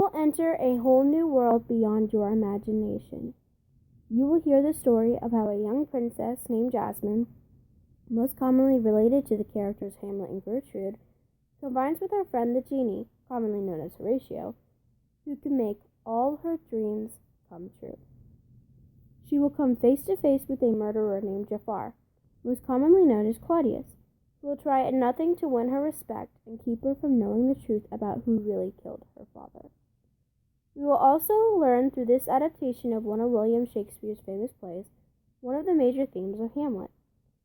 will enter a whole new world beyond your imagination. You will hear the story of how a young princess named Jasmine, most commonly related to the characters Hamlet and Gertrude, combines with her friend the genie, commonly known as Horatio, who can make all her dreams come true. She will come face to face with a murderer named Jafar, most commonly known as Claudius, who will try at nothing to win her respect and keep her from knowing the truth about who really killed her father. We will also learn through this adaptation of one of William Shakespeare's famous plays, one of the major themes of Hamlet.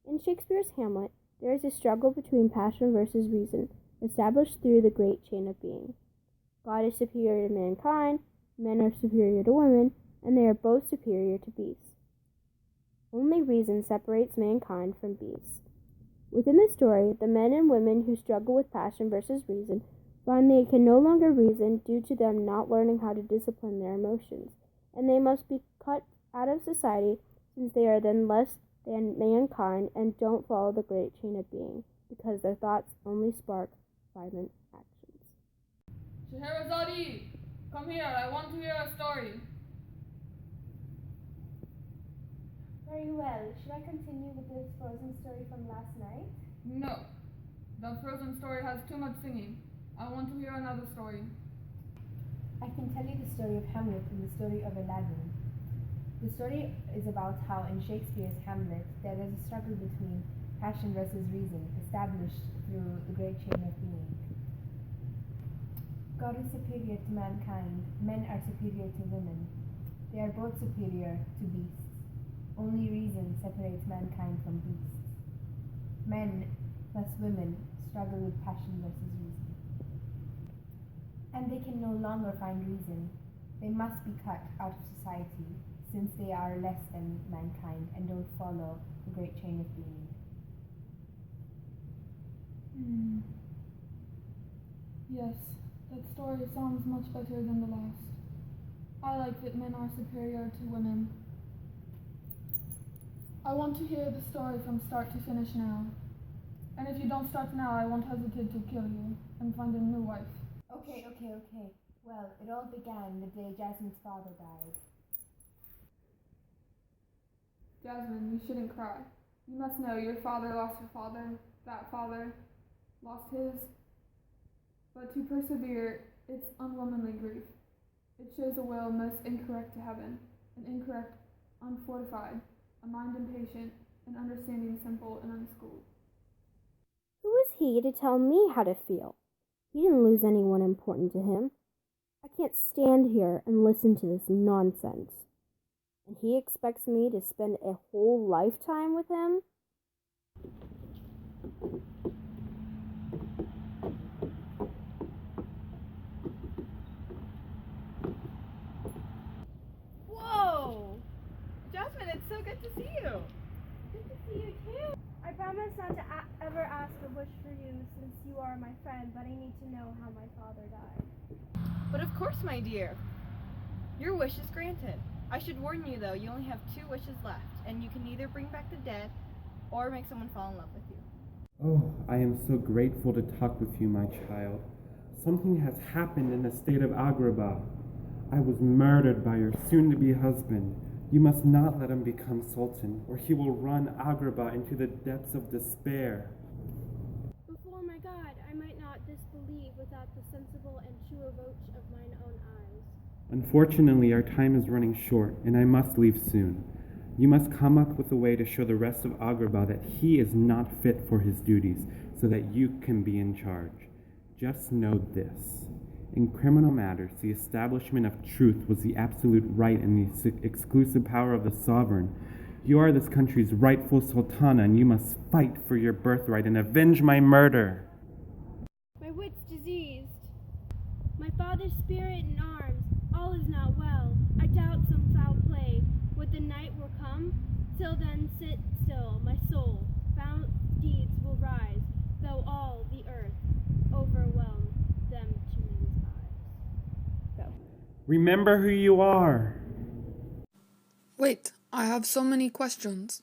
In Shakespeare's Hamlet, there is a struggle between passion versus reason, established through the great chain of being. God is superior to mankind, men are superior to women, and they are both superior to beasts. Only reason separates mankind from beasts. Within the story, the men and women who struggle with passion versus reason find they can no longer reason due to them not learning how to discipline their emotions, and they must be cut out of society since they are then less than mankind and don't follow the great chain of being, because their thoughts only spark violent actions. Scheherazade, come here, I want to hear a story. Very well. Should I continue with this frozen story from last night? No, the frozen story has too much singing. I want to hear another story. I can tell you the story of Hamlet and the story of Aladdin. The story is about how in Shakespeare's Hamlet there is a struggle between passion versus reason established through the great chain of being. God is superior to mankind, men are superior to women. They are both superior to beasts. Only reason separates mankind from beasts. Men plus women struggle with passion versus reason. And they can no longer find reason. They must be cut out of society, since they are less than mankind and don't follow the great chain of being. Yes, that story sounds much better than the last. I like that men are superior to women. I want to hear the story from start to finish now. And if you don't start now, I won't hesitate to kill you and find a new wife. Okay. Well, it all began the day Jasmine's father died. Jasmine, you shouldn't cry. You must know your father lost your father, that father lost his. But to persevere, it's unwomanly grief. It shows a will most incorrect to heaven, an incorrect, unfortified, a mind impatient, an understanding simple and unschooled. Who is he to tell me how to feel? He didn't lose anyone important to him. I can't stand here and listen to this nonsense. And he expects me to spend a whole lifetime with him? Whoa! Jasmine, it's so good to see you. Good to see you too. I promise not to ever ask a wish for you since you are my friend, but I need to know how my father died. But of course, my dear. Your wish is granted. I should warn you, though, you only have 2 wishes left, and you can either bring back the dead or make someone fall in love with you. Oh, I am so grateful to talk with you, my child. Something has happened in the state of Agrabah. I was murdered by your soon-to-be husband. You must not let him become sultan, or he will run Agrabah into the depths of despair. Before my God, I might not disbelieve without the sensible and sure vote of mine own eyes. Unfortunately, our time is running short, and I must leave soon. You must come up with a way to show the rest of Agrabah that he is not fit for his duties, so that you can be in charge. Just know this. In criminal matters, the establishment of truth was the absolute right and the exclusive power of the sovereign. You are this country's rightful sultana, and you must fight for your birthright and avenge my murder. My wit's diseased. My father's spirit in arms. All is not well. I doubt some foul play. Would the night will come? Till then sit still, my soul. Foul deeds will rise, though all the earth overwhelm them to men's eyes. Go. Remember who you are. Wait, I have so many questions.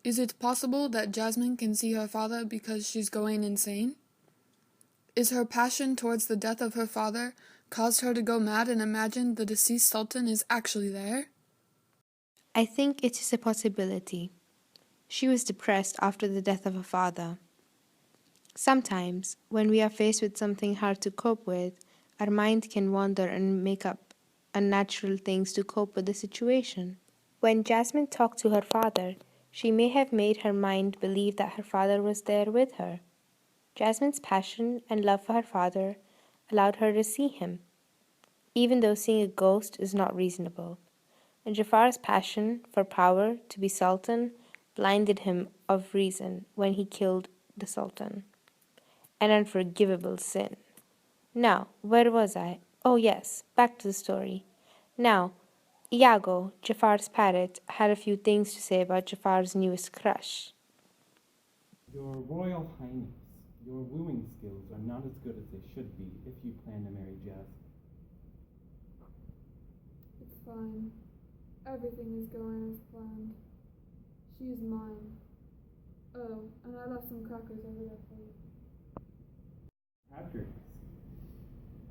Is it possible that Jasmine can see her father because she's going insane? Is her passion towards the death of her father caused her to go mad and imagine the deceased sultan is actually there? I think it is a possibility. She was depressed after the death of her father. Sometimes, when we are faced with something hard to cope with, our mind can wander and make up unnatural things to cope with the situation. When Jasmine talked to her father, she may have made her mind believe that her father was there with her. Jasmine's passion and love for her father allowed her to see him, even though seeing a ghost is not reasonable. And Jafar's passion for power to be sultan blinded him of reason when he killed the sultan. An unforgivable sin. Now, where was I? Oh yes, back to the story. Now, Iago, Jafar's parrot, had a few things to say about Jafar's newest crush. Your Royal Highness, your wooing skills are not as good as they should be if you plan to marry Jasmine. It's fine. Everything is going as planned. She's mine. Oh, and I left some crackers over there for you. Crackers?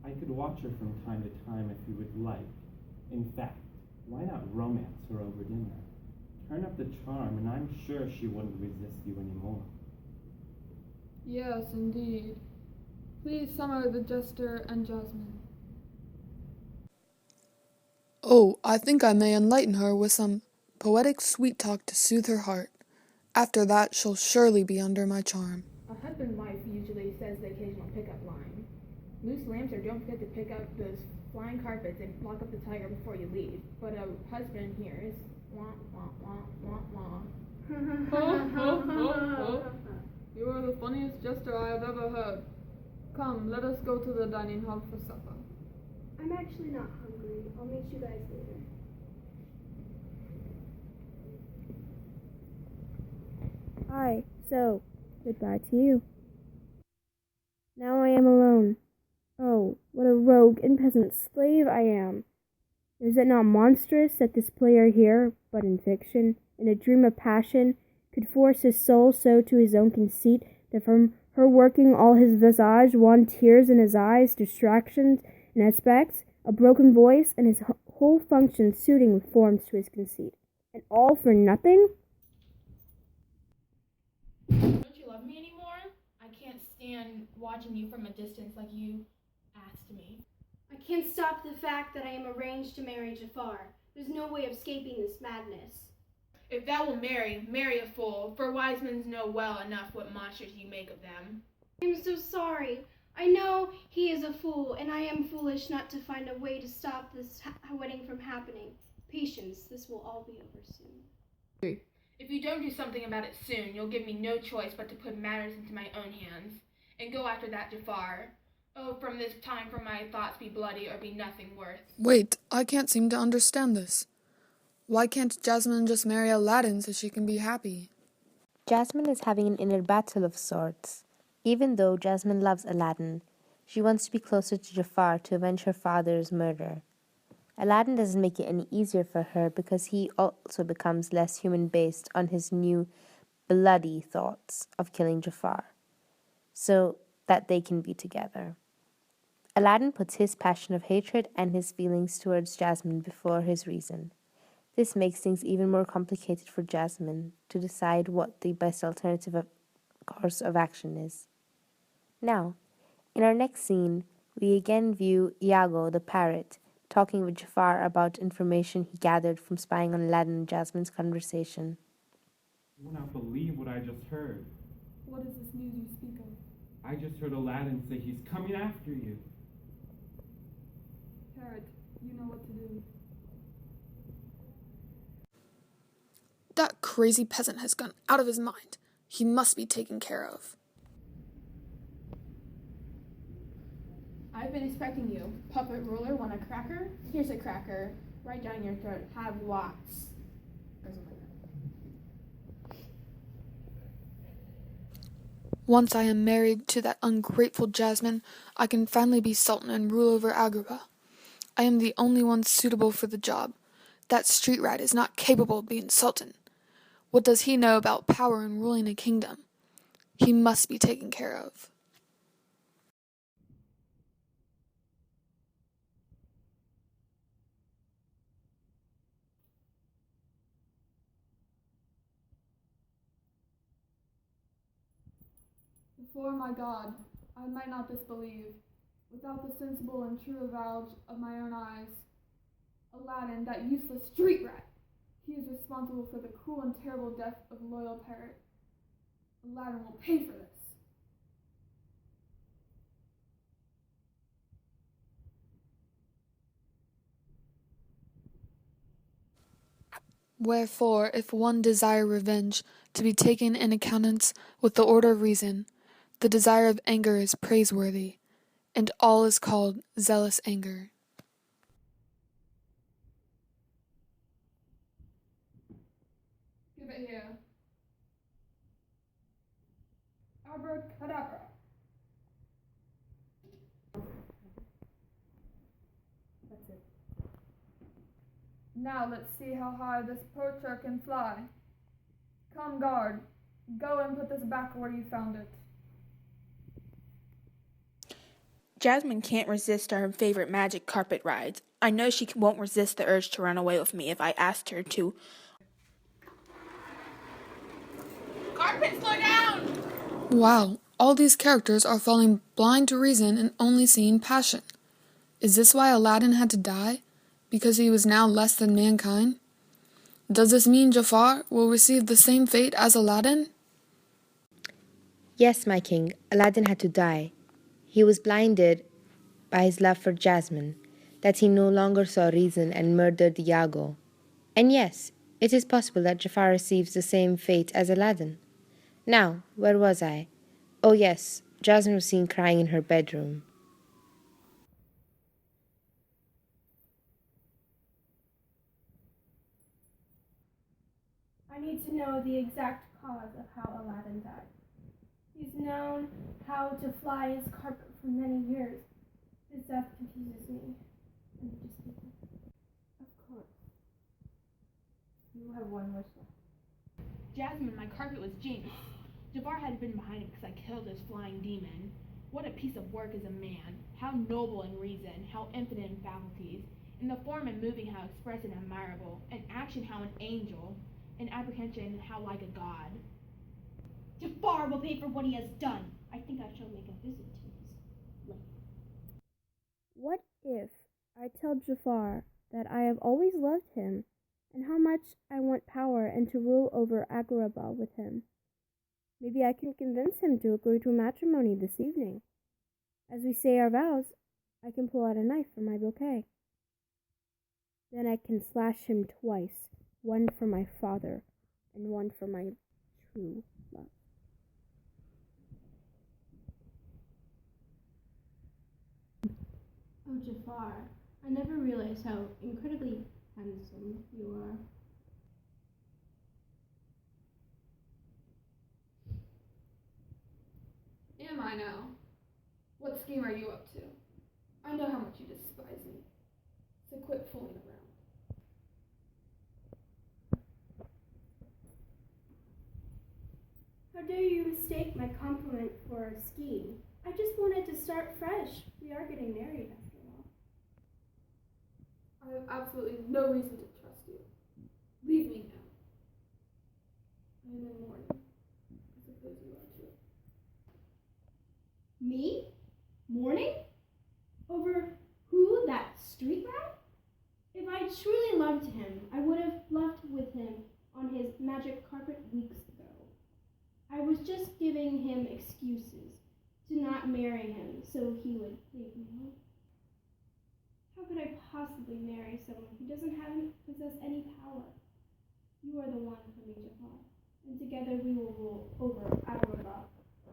I could watch her from time to time if you would like. In fact, why not romance her over dinner? Turn up the charm, and I'm sure she wouldn't resist you anymore. Yes, indeed. Please summon the jester and Jasmine. Oh, I think I may enlighten her with some poetic sweet talk to soothe her heart. After that, she'll surely be under my charm. A husband wife usually says the occasional pickup line. Loose lamps, or don't forget to pick up those flying carpets and lock up the tiger before you leave. But a husband hears wah wah wah wah wah. You are the funniest jester I have ever heard. Come, let us go to the dining hall for supper. I'm actually not hungry. I'll meet you guys later. Hi, so, goodbye to you. Now I am alone. Oh, what a rogue and peasant slave I am. Is it not monstrous that this player here, but in fiction, in a dream of passion, could force his soul so to his own conceit that from her working all his visage wan tears in his eyes, distractions and aspects, a broken voice, and his whole function suiting with forms to his conceit, and all for nothing? Don't you love me anymore? I can't stand watching you from a distance like you asked me. I can't stop the fact that I am arranged to marry Jafar. There's no way of escaping this madness. If thou will marry a fool, for wise men know well enough what monsters you make of them. I'm so sorry. I know he is a fool, and I am foolish not to find a way to stop this wedding from happening. Patience, this will all be over soon. If you don't do something about it soon, you'll give me no choice but to put matters into my own hands, and go after that Jafar. Oh, from this time for my thoughts be bloody or be nothing worth. Wait, I can't seem to understand this. Why can't Jasmine just marry Aladdin so she can be happy? Jasmine is having an inner battle of sorts. Even though Jasmine loves Aladdin, she wants to be closer to Jafar to avenge her father's murder. Aladdin doesn't make it any easier for her because he also becomes less human based on his new bloody thoughts of killing Jafar, so that they can be together. Aladdin puts his passion of hatred and his feelings towards Jasmine before his reason. This makes things even more complicated for Jasmine to decide what the best alternative course of action is. Now, in our next scene, we again view Iago the parrot talking with Jafar about information he gathered from spying on Aladdin and Jasmine's conversation. You will not believe what I just heard. What is this news you speak of? I just heard Aladdin say he's coming after you. Parrot, you know what to do. That crazy peasant has gone out of his mind. He must be taken care of. I've been expecting you. Puppet ruler, want a cracker? Here's a cracker. Right down your throat. Have lots. Or something like that. Once I am married to that ungrateful Jasmine, I can finally be sultan and rule over Agrabah. I am the only one suitable for the job. That street rat is not capable of being sultan. What does he know about power and ruling a kingdom? He must be taken care of. Before my God, I might not disbelieve, without the sensible and true avouch of my own eyes. Aladdin, that useless street rat, he is responsible for the cruel and terrible death of a loyal parrot. Aladdin will pay for this. Wherefore, if one desire revenge, to be taken in accountance with the order of reason, the desire of anger is praiseworthy, and all is called zealous anger. Give it here. Abracadabra. That's it. Now let's see how high this poacher can fly. Come, guard, go and put this back where you found it. Jasmine can't resist our favorite magic carpet rides. I know she won't resist the urge to run away with me if I asked her to. Carpet, slow down! Wow, all these characters are falling blind to reason and only seeing passion. Is this why Aladdin had to die? Because he was now less than mankind? Does this mean Jafar will receive the same fate as Aladdin? Yes, my king, Aladdin had to die. He was blinded by his love for Jasmine, that he no longer saw reason and murdered Iago. And yes, it is possible that Jafar receives the same fate as Aladdin. Now, where was I? Oh yes, Jasmine was seen crying in her bedroom. I need to know the exact cause of how Aladdin died. He's known how to fly his carpet for many years. His death confuses me. I need to speak with him. Of course. You have one wish left. Jasmine, my carpet was jinxed. Jafar had been behind it because I killed his flying demon. What a piece of work is a man. How noble in reason, how infinite in faculties. In the form and moving, how expressive and admirable. In action, how an angel. In apprehension, how like a god. Jafar will pay for what he has done. I think I shall make a visit to his lake. What if I tell Jafar that I have always loved him and how much I want power and to rule over Agrabah with him? Maybe I can convince him to agree to matrimony this evening. As we say our vows, I can pull out a knife from my bouquet. Then I can slash him twice, one for my father and one for my true love. Oh, Jafar, I never realized how incredibly handsome you are. Am I now? What scheme are you up to? I know how much you despise me, so quit fooling around. How dare you mistake my compliment for a scheme? I just wanted to start fresh. We are getting married after all. I have absolutely no reason to trust you. Leave me now. I am in mourning. I suppose you are too. Me? Mourning? Over who? That street rat? If I truly loved him, I would have left with him on his magic carpet weeks ago. I was just giving him excuses to not marry him so he would leave me. How could I possibly marry someone who doesn't possess any power? You are the one for me, Jafar, and together we will rule over Agrabah.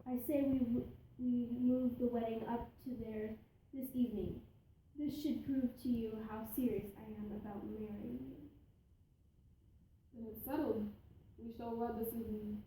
I say we move the wedding up to there this evening. This should prove to you how serious I am about marrying you. Then it's settled. We shall wed this evening.